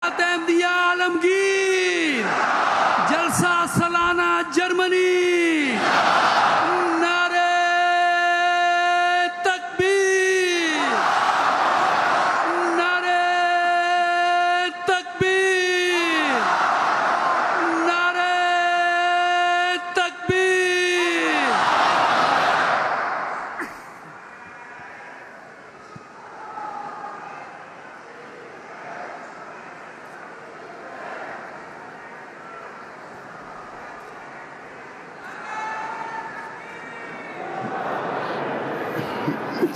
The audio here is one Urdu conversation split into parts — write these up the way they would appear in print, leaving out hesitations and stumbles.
احمدیہ عالمگیر جلسہ سالانہ جرمنی نعرہ تکبیر نعرہ تکبیر نعرہ تکبیر.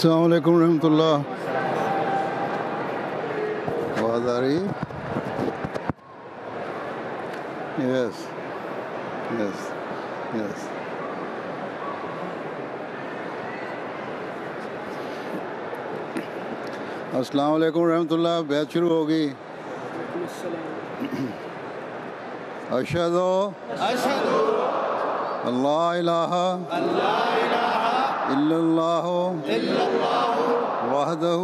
السلام علیکم ورحمۃ اللہ. آواز آ رہی ہے؟ یس یس یس. السلام علیکم ورحمۃ اللہ. بیعت شروع ہوگی. اشہد اللہ الہ الا اللہ وحدہ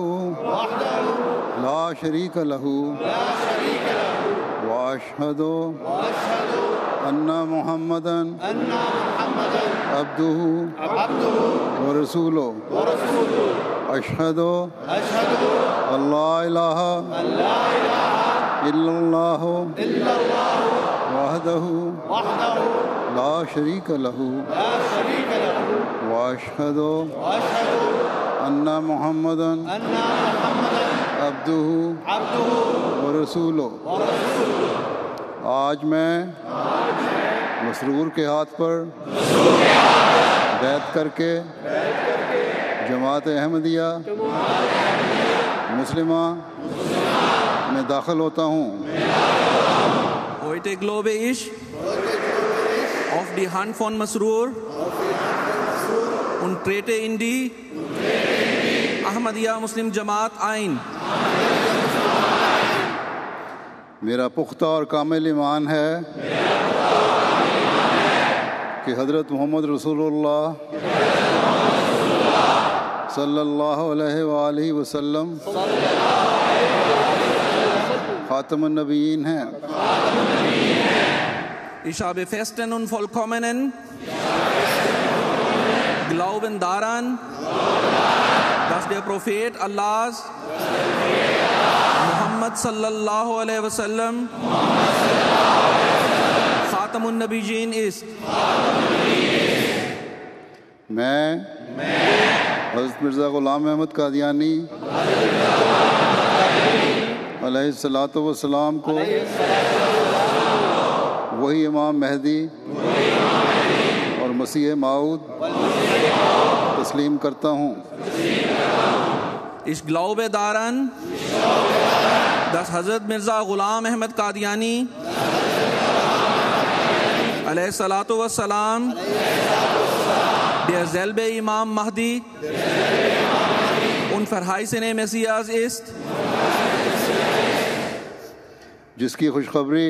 لا شریک لہ واشہد ان محمدا عبدہ ورسولہ. اشہد اللہ الہ الا اللہ وحدہ لا شریک لہ واشہد ان محمدا عبدہ ورسولہ. آج میں مسرور کے ہاتھ پر بیعت کر کے جماعت احمدیہ مسلمہ میں داخل ہوتا ہوں. Heute glaube ich auf die Hand von Masroor und trete in die Ahmadiyya Muslim Jamaat ein. میرا پختہ اور کامل ایمان ہے کہ حضرت محمد رسول اللہ صلی اللہ علیہ وآلہ وسلم خاتم النبیین ہیں. Ich habe festen und vollkommenen Glauben daran, dass der Prophet Allahs Muhammad sallallahu alaihi wasallam Khatamun Nabiyyin ist. میں حضرت مرزا غلام احمد قادیانی علیہ الصلاۃ والسلام کو وہی امام مہدی اور مسیح موعود تسلیم کرتا ہوں. Ich glaube daran, dass Hazrat Mirza Ghulam Ahmad Qadiani alayhi salatu wassalam derselbe Imam Mahdi und verheißene Messias ist, جس کی خوشخبری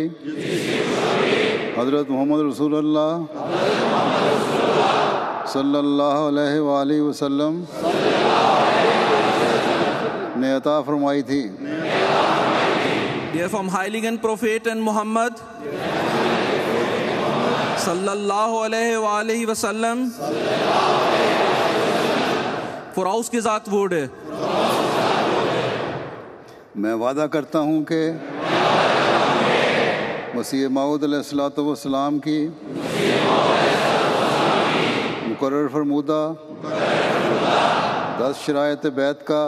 حضرت محمد رسول اللہ صلی اللہ علیہ وآلہ وسلم نے عطا فرمائی تھی. der vom heiligen Propheten Muhammad sallallahu alaihi wa alihi wasallam vorausgesagt wurde. میں وعدہ کرتا ہوں کہ مسیح موعود علیہ الصلوۃ والسلام کی مقرر فرمودہ 10 شرائط بیعت کا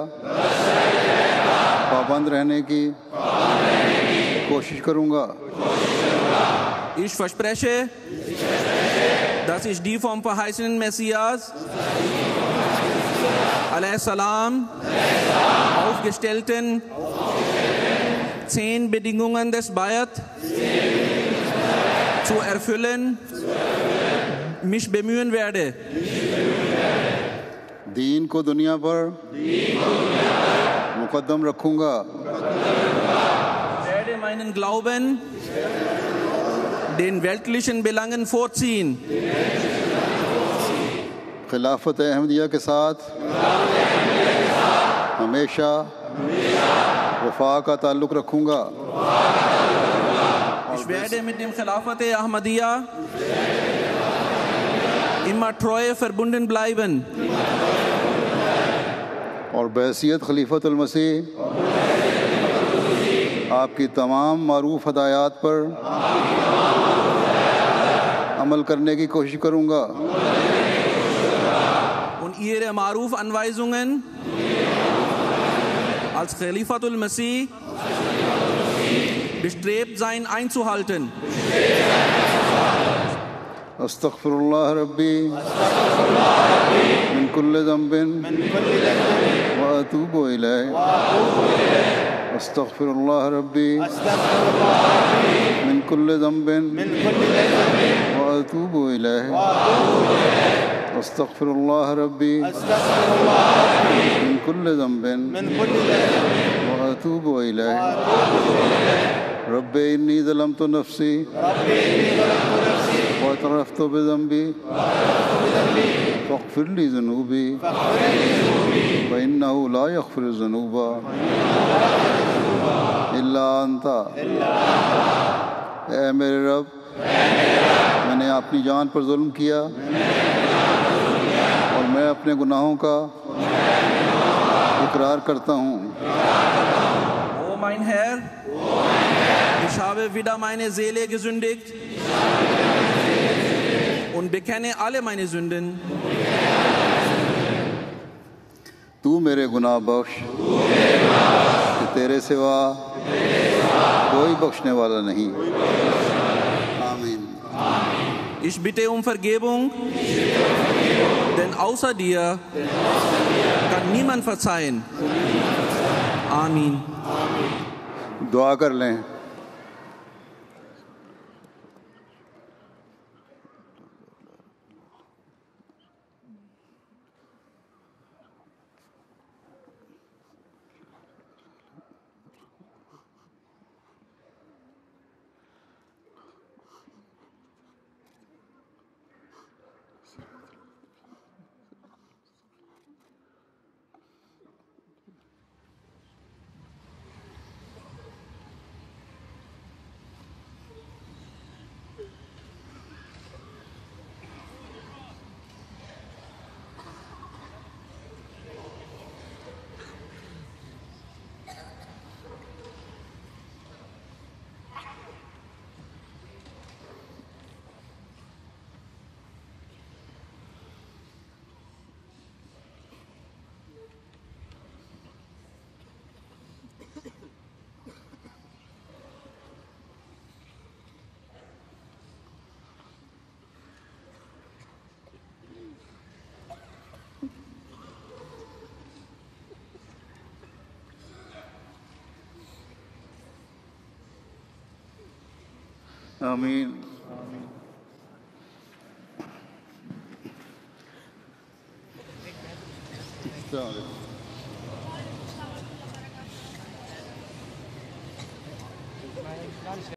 پابند رہنے کی کوشش کروں گا. Ich verspreche, dass ich die vom verheißenen Messias alaihissalam aufgestellten 10 Bedingungen des Bayat zu erfüllen mich bemühen werde. دین کو دنیا پر مقدم رکھوں گا. werde meinen Glauben den weltlichen Belangen vorziehen. خلافت احمدیہ کے ساتھ ہمیشہ وفا کا تعلق رکھوں گا. Ich werde mit dem Khilafat Ahmadiyya immer treu verbunden bleiben اور بحیثیت خلیفۃ المسیح آپ کی تمام معروف ہدایات پر عمل کرنے کی کوشش کروں گا und ihre Maruf Anweisungen als Khalifatul Masih bestrebt sein einzuhalten. استغفر اللہ ربی من کل ذنب واتوب الیہ استغفر اللہ ربی من کل ذنب واتوب الیہ استغفر اللہ ربی من کل ذنب واتوب الیہ رب انی ظلمت نفسی واعترفت بذنبی فاغفر لی ذنوبی فإنہ لا یغفر الذنوب الا انت اے میرے رب میں نے اپنی جان پر ظلم کیا اور میں اپنے گناہوں کا اقرار کرتا ہوں. O mein Herr, ich habe wieder meine Seele gesündigt und bekenne alle meine Sünden. تو میرے گناہ بخش کہ تیرے سوا کوئی بخشنے والا نہیں. آمین. Ich bitte um Vergebung, denn außer dir kann niemand verzeihen. Amin. دعا کر لیں. آمین. السلام علیکم.